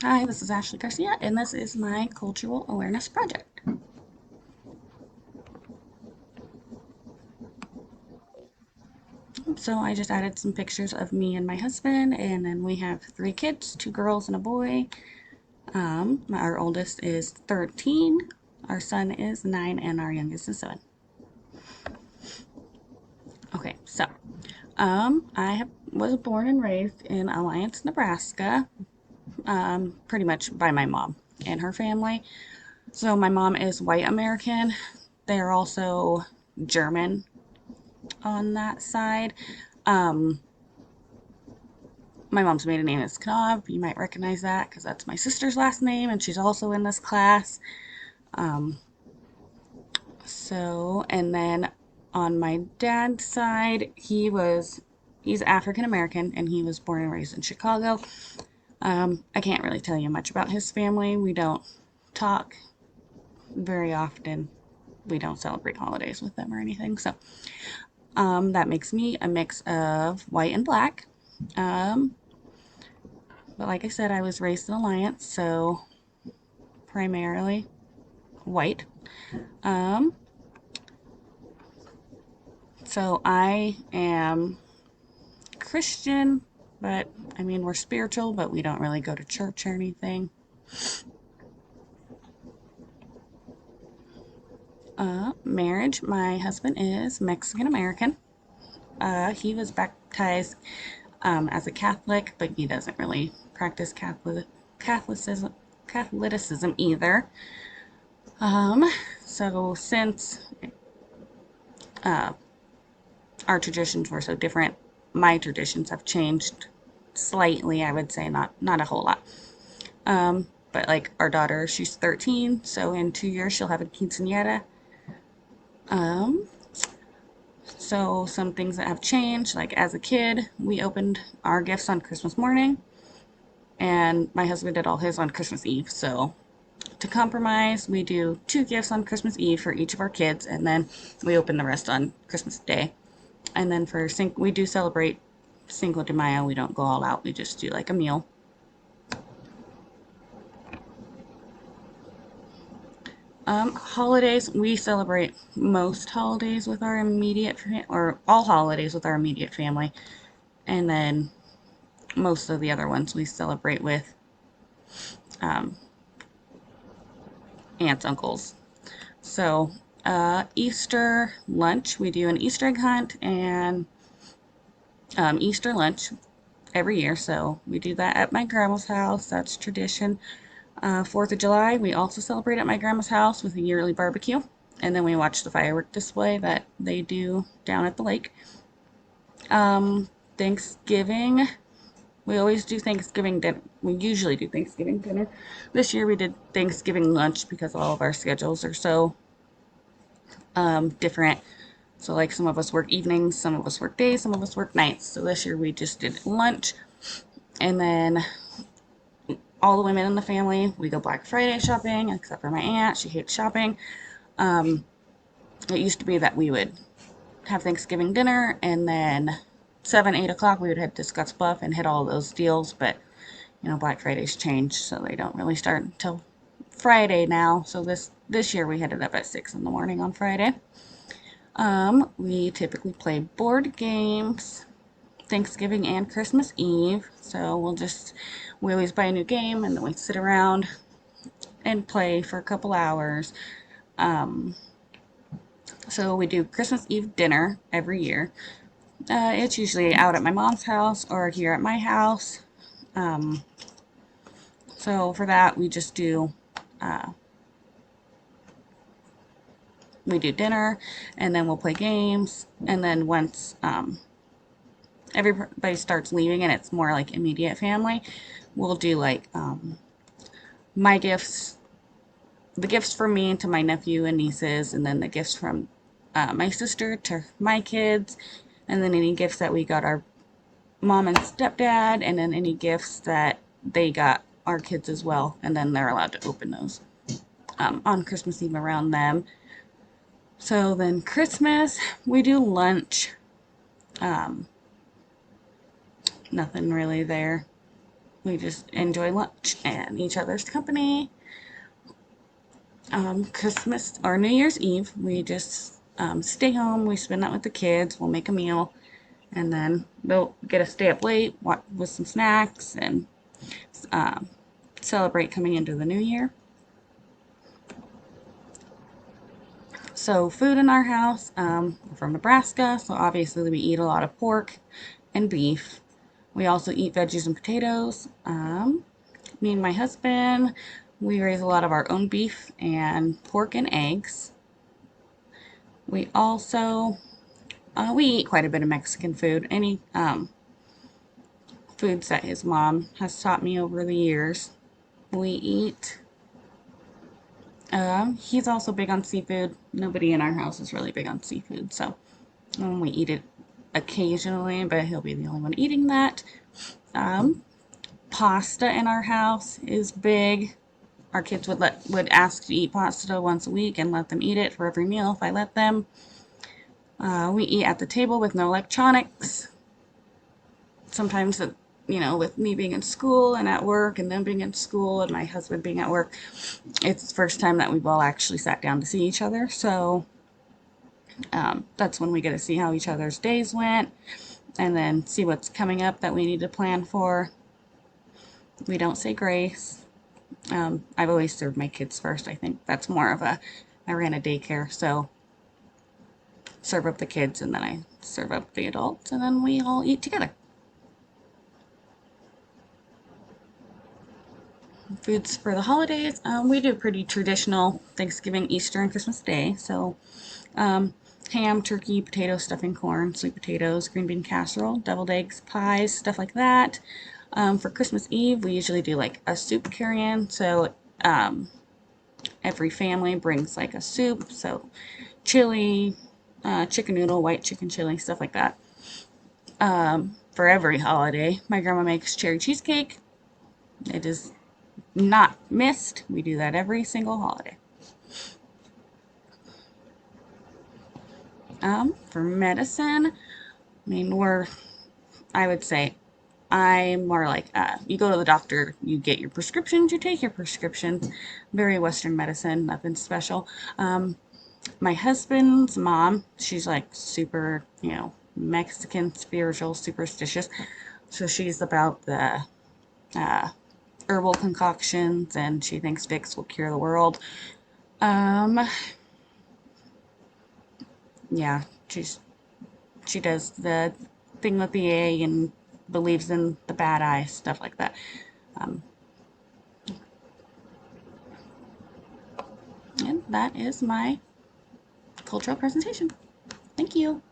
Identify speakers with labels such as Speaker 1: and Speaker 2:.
Speaker 1: Hi, this is Ashley Garcia, and this is my Cultural Awareness Project. So I just added some pictures of me and my husband, and then we have three kids, two girls and a boy. Our oldest is 13, our son is 9, and our youngest is 7. Okay, so was born and raised in Alliance, Nebraska, pretty much by my mom and her family. So my mom is white American. They're also German on that side. Um, my mom's maiden name is Knopf. You might recognize that because that's my sister's last name, and she's also in this class. Um, and then on my dad's side, he's African American, and he was born and raised in Chicago. I can't really tell you much about his family. We don't talk very often. We don't celebrate holidays with them or anything. So that makes me a mix of white and black. Um, but like I said, I was raised in Alliance, so primarily white. Um, so I am Christian, but I mean, we're spiritual, but we don't really go to church or anything. Marriage, my husband is Mexican American. He was baptized as a Catholic, but he doesn't really practice Catholicism, Catholicism either. Um, so since uh, our traditions were so different, my traditions have changed slightly. I would say not a whole lot. But like our daughter, she's 13, so in 2 years she'll have a quinceañera. Um, so some things that have changed, like as a kid, we opened our gifts on Christmas morning, and my husband did all his on Christmas Eve. So to compromise, we do 2 gifts on Christmas Eve for each of our kids, and then we open the rest on Christmas Day. And then we do celebrate Cinco de Mayo. We don't go all out. We just do like a meal. Holidays, we celebrate most holidays with our or all holidays with our immediate family. And then most of the other ones we celebrate with um, aunts, uncles. So, Easter lunch, we do an Easter egg hunt and Easter lunch every year. So, we do that at my grandma's house. That's tradition. 4th of July, we also celebrate at my grandma's house with a yearly barbecue. And then we watch the firework display that they do down at the lake. Thanksgiving, we always do Thanksgiving dinner. We usually do Thanksgiving dinner. This year we did Thanksgiving lunch because all of our schedules are so different. So, like, some of us work evenings, some of us work days, some of us work nights. So, this year we just did lunch. And then all the women in the family, we go Black Friday shopping, except for my aunt. She hates shopping. It used to be that we would have Thanksgiving dinner, and then 7, 8 o'clock we would head to Scottsbluff and hit all those deals. But Black Friday's changed, so they don't really start until Friday now. So this year we headed up at 6 in the morning on Friday. We typically play board games Thanksgiving and Christmas Eve. So we always buy a new game and then we sit around and play for a couple hours. So we do Christmas Eve dinner every year. It's usually out at my mom's house or here at my house. So for that, we do dinner, and then we'll play games. And then once everybody starts leaving and it's more like immediate family, we'll do like my gifts, the gifts from me to my nephew and nieces, and then the gifts from my sister to my kids, and then any gifts that we got our mom and stepdad, and then any gifts that they got our kids as well, and then they're allowed to open those on Christmas Eve around them. So then Christmas, we do lunch. Nothing really there. We just enjoy lunch and each other's company. Christmas or New Year's Eve, we just stay home. We spend that with the kids. We'll make a meal, and then we'll get to stay up late with some snacks and um, celebrate coming into the new year. So food in our house, we're from Nebraska, so obviously we eat a lot of pork and beef. We also eat veggies and potatoes. Me and my husband, we raise a lot of our own beef and pork and eggs. We also we eat quite a bit of Mexican food. Any foods that his mom has taught me over the years. We eat. He's also big on seafood. Nobody in our house is really big on seafood, so we eat it occasionally, but he'll be the only one eating that. Um, Pasta in our house is big. Our kids would ask to eat pasta once a week and let them eat it for every meal if I let them. We eat at the table with no electronics. Sometimes, with me being in school and at work, and them being in school and my husband being at work, it's the first time that we've all actually sat down to see each other. So that's when we get to see how each other's days went and then see what's coming up that we need to plan for. We don't say grace. I've always served my kids first. I think that's more of I ran a daycare, so serve up the kids and then I serve up the adults and then we all eat together. Foods for the holidays, we do pretty traditional Thanksgiving, Easter, and Christmas Day. So ham, turkey, potato stuffing, corn, sweet potatoes, green bean casserole, deviled eggs, pies, stuff like that. For Christmas Eve, we usually do like a soup carry-in. So every family brings like a soup. So chili, chicken noodle, white chicken chili, stuff like that. For every holiday, my grandma makes cherry cheesecake. It is not missed. We do that every single holiday. For medicine, I mean, I would say, I'm more like, you go to the doctor, you get your prescriptions, you take your prescriptions. Very Western medicine, nothing special. My husband's mom, she's like super, Mexican, spiritual, superstitious. So she's about the uh, herbal concoctions, and she thinks Vicks will cure the world. Um, yeah, she does the thing with the egg and believes in the bad eye, stuff like that. Um, and that is my cultural presentation. Thank you.